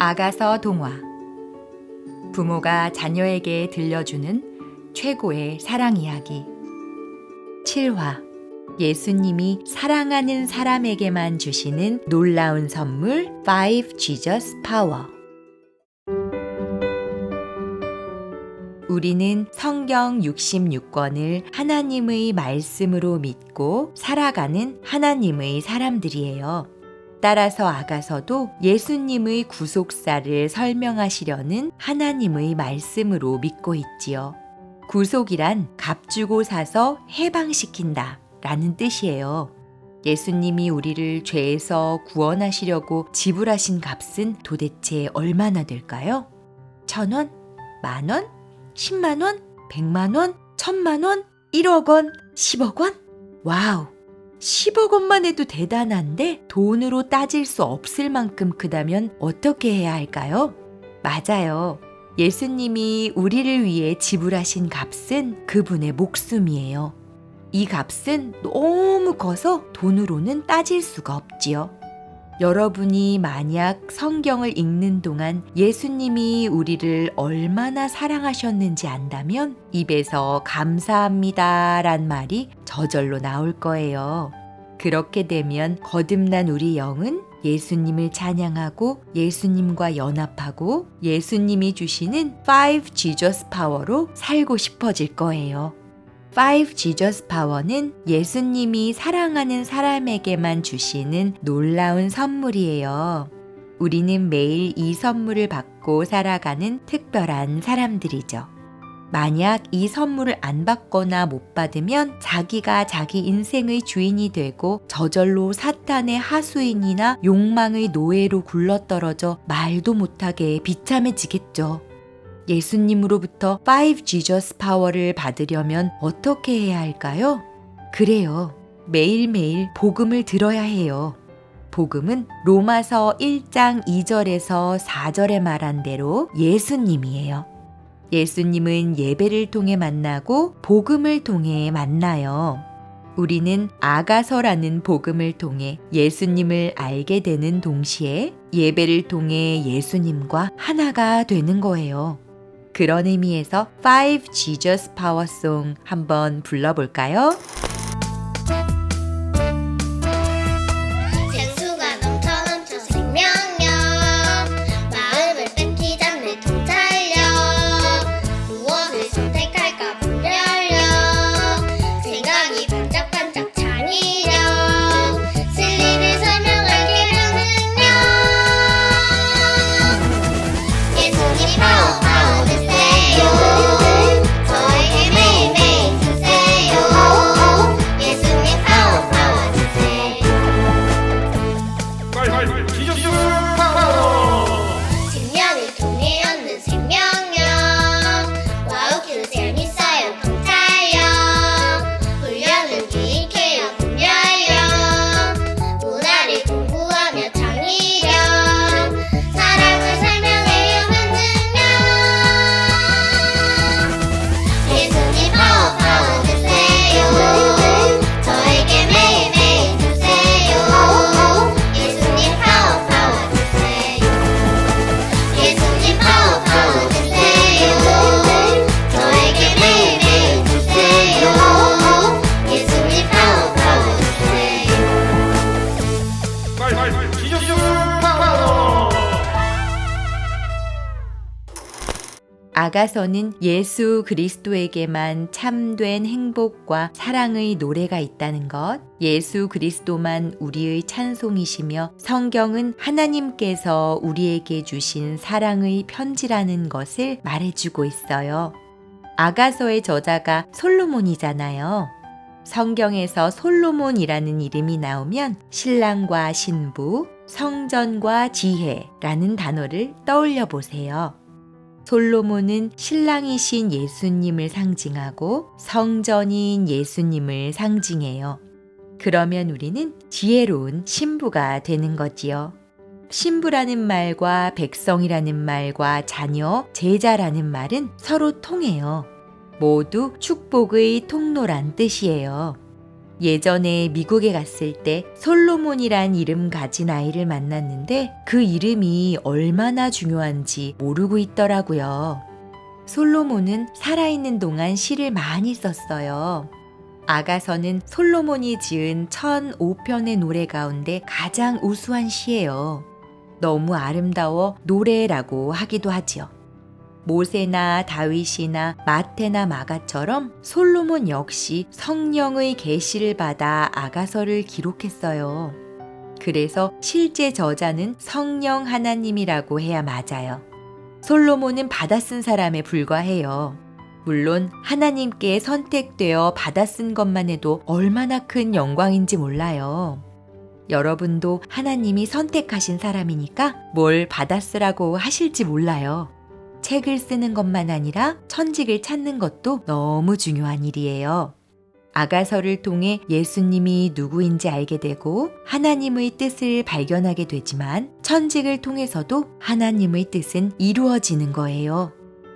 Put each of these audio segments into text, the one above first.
아가서 동화. 부모가 자녀에게 들려주는 최고의 사랑 이야기. 7화. 예수님이 사랑하는 사람에게만 주시는 놀라운 선물 5 Jesus Power. 우리는 성경 66권을 하나님의 말씀으로 믿고 살아가는 하나님의 사람들이에요. 따라서 아가서도 예수님의 구속사를 설명하시려는 하나님의 말씀으로 믿고 있지요. 구속이란 값주고 사서 해방시킨다 라는 뜻이에요. 예수님이 우리를 죄에서 구원하시려고 지불하신 값은 도대체 얼마나 될까요? 1,000원? 만원? 10만원? 100만원? 1000만원? 1억원? 10억원? 와우! 10억 원만 해도 대단한데 돈으로 따질 수 없을 만큼 크다면 어떻게 해야 할까요? 맞아요. 예수님이 우리를 위해 지불하신 값은 그분의 목숨이에요. 이 값은 너무 커서 돈으로는 따질 수가 없지요. 여러분이 만약 성경을 읽는 동안 예수님이 우리를 얼마나 사랑하셨는지 안다면 입에서 감사합니다 란 말이 저절로 나올 거예요. 그렇게 되면 거듭난 우리 영은 예수님을 찬양하고 예수님과 연합하고 예수님이 주시는 5 Jesus Power로 살고 싶어질 거예요. 5 Jesus Power는 예수님이 사랑하는 사람에게만 주시는 놀라운 선물이에요. 우리는 매일 이 선물을 받고 살아가는 특별한 사람들이죠. 만약 이 선물을 안 받거나 못 받으면 자기가 자기 인생의 주인이 되고 저절로 사탄의 하수인이나 욕망의 노예로 굴러떨어져 말도 못하게 비참해지겠죠. 예수님으로부터 5 Jesus Power를 받으려면 어떻게 해야 할까요? 그래요. 매일매일 복음을 들어야 해요. 복음은 로마서 1장 2절에서 4절에 말한 대로 예수님이에요. 예수님은 예배를 통해 만나고 복음을 통해 만나요. 우리는 아가서라는 복음을 통해 예수님을 알게 되는 동시에 예배를 통해 예수님과 하나가 되는 거예요. 그런 의미에서 5 Jesus Power Song 한번 불러볼까요? 생수가 넘쳐 생명력 마음을 뺏기지 않는 통찰력 무엇을 선택할까 분별력 생각이 반짝반짝 창의력 진리를 설명하게 하는 능력 예수님 파워 파워 주세요 저에게 매일매일 주세요 예수님 파워 파워 주세요 생명을 통해 얻는 생명력 와우 큐 재밌어요 통찰력 훈련은 유익해요 분별력 문화를 공부하며 창의력 사랑을 설명해요 만능력 예수님 파워 파워 주세요 저에게 매일매일 주세요 예수님 파워 파워 주세요 예수님 파워 파워 주세요 저에게 매일매일 주세요 예수님 파워 파워 아가서는 예수 그리스도에게만 참된 행복과 사랑의 노래가 있다는 것, 예수 그리스도만 우리의 찬송이시며 성경은 하나님께서 우리에게 주신 사랑의 편지라는 것을 말해주고 있어요. 아가서의 저자가 솔로몬이잖아요. 성경에서 솔로몬이라는 이름이 나오면 신랑과 신부, 성전과 지혜라는 단어를 떠올려 보세요. 솔로몬은 신랑이신 예수님을 상징하고 성전인 예수님을 상징해요. 그러면 우리는 지혜로운 신부가 되는 거지요. 신부라는 말과 백성이라는 말과 자녀, 제자라는 말은 서로 통해요. 모두 축복의 통로란 뜻이에요. 예전에 미국에 갔을 때 솔로몬이란 이름 가진 아이를 만났는데 그 이름이 얼마나 중요한지 모르고 있더라고요. 솔로몬은 살아있는 동안 시를 많이 썼어요. 아가서는 솔로몬이 지은 1005편의 노래 가운데 가장 우수한 시예요. 너무 아름다워 노래라고 하기도 하지요. 모세나 다윗이나 마태나 마가처럼 솔로몬 역시 성령의 계시를 받아 아가서를 기록했어요. 그래서 실제 저자는 성령 하나님이라고 해야 맞아요. 솔로몬은 받아 쓴 사람에 불과해요. 물론 하나님께 선택되어 받아 쓴 것만 해도 얼마나 큰 영광인지 몰라요. 여러분도 하나님이 선택하신 사람이니까 뭘 받아 쓰라고 하실지 몰라요. 책을 쓰는 것만 아니라 천직을 찾는 것도 너무 중요한 일이에요. 아가서를 통해 예수님이 누구인지 알게 되고 하나님의 뜻을 발견하게 되지만 천직을 통해서도 하나님의 뜻은 이루어지는 거예요.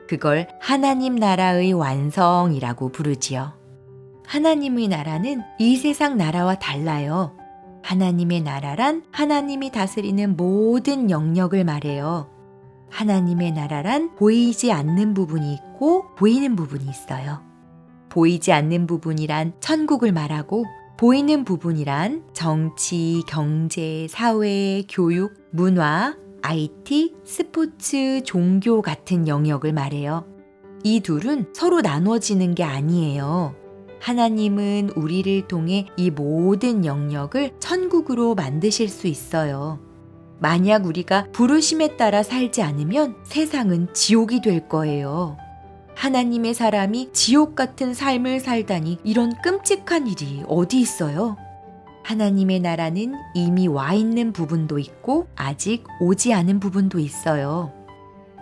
그걸 하나님 나라의 완성이라고 부르지요. 하나님의 나라는 이 세상 나라와 달라요. 하나님의 나라란 하나님이 다스리는 모든 영역을 말해요. 하나님의 나라란 보이지 않는 부분이 있고 보이는 부분이 있어요. 보이지 않는 부분이란 천국을 말하고 보이는 부분이란 정치, 경제, 사회, 교육, 문화, IT, 스포츠, 종교 같은 영역을 말해요. 이 둘은 서로 나눠지는 게 아니에요. 하나님은 우리를 통해 이 모든 영역을 천국으로 만드실 수 있어요. 만약 우리가 부르심에 따라 살지 않으면 세상은 지옥이 될 거예요. 하나님의 사람이 지옥 같은 삶을 살다니 이런 끔찍한 일이 어디 있어요? 하나님의 나라는 이미 와 있는 부분도 있고 아직 오지 않은 부분도 있어요.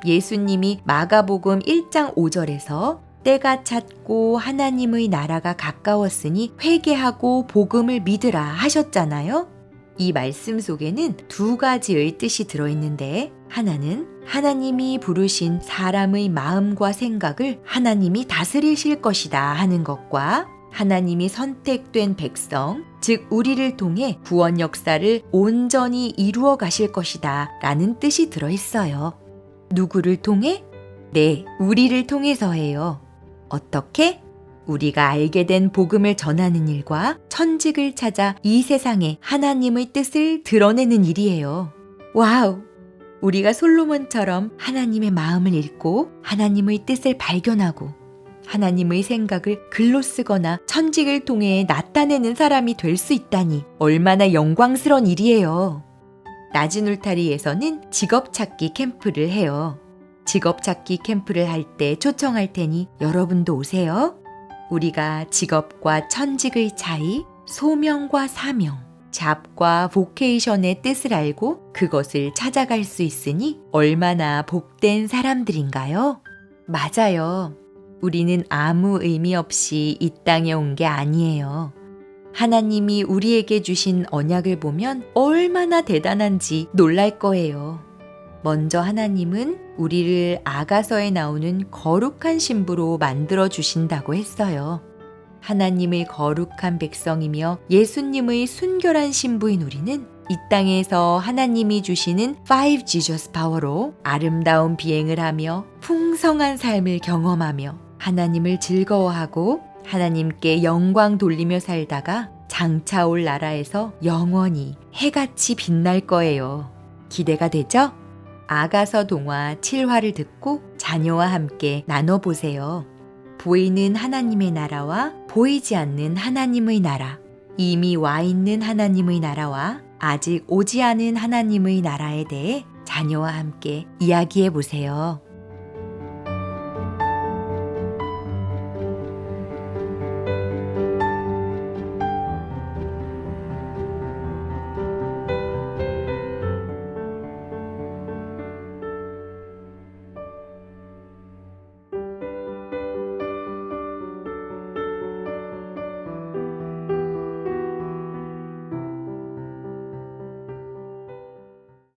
예수님이 마가복음 1장 5절에서 때가 찼고 하나님의 나라가 가까웠으니 회개하고 복음을 믿으라 하셨잖아요. 이 말씀 속에는 두 가지의 뜻이 들어있는데 하나는 하나님이 부르신 사람의 마음과 생각을 하나님이 다스리실 것이다 하는 것과 하나님이 선택된 백성, 즉 우리를 통해 구원 역사를 온전히 이루어 가실 것이다 라는 뜻이 들어있어요. 누구를 통해? 네, 우리를 통해서예요. 어떻게? 우리가 알게 된 복음을 전하는 일과 천직을 찾아 이 세상에 하나님의 뜻을 드러내는 일이에요. 와우! 우리가 솔로몬처럼 하나님의 마음을 읽고 하나님의 뜻을 발견하고 하나님의 생각을 글로 쓰거나 천직을 통해 나타내는 사람이 될 수 있다니 얼마나 영광스러운 일이에요. 낮은 울타리에서는 직업 찾기 캠프를 해요. 직업 찾기 캠프를 할 때 초청할 테니 여러분도 오세요. 우리가 직업과 천직의 차이, 소명과 사명, 잡과 보케이션의 뜻을 알고 그것을 찾아갈 수 있으니 얼마나 복된 사람들인가요? 맞아요. 우리는 아무 의미 없이 이 땅에 온 게 아니에요. 하나님이 우리에게 주신 언약을 보면 얼마나 대단한지 놀랄 거예요. 먼저 하나님은 우리를 아가서에 나오는 거룩한 신부로 만들어 주신다고 했어요. 하나님의 거룩한 백성이며 예수님의 순결한 신부인 우리는 이 땅에서 하나님이 주시는 5 Jesus 파워로 아름다운 비행을 하며 풍성한 삶을 경험하며 하나님을 즐거워하고 하나님께 영광 돌리며 살다가 장차 올 나라에서 영원히 해같이 빛날 거예요. 기대가 되죠? 아가서 동화 7화를 듣고 자녀와 함께 나눠보세요. 보이는 하나님의 나라와 보이지 않는 하나님의 나라, 이미 와 있는 하나님의 나라와 아직 오지 않은 하나님의 나라에 대해 자녀와 함께 이야기해 보세요.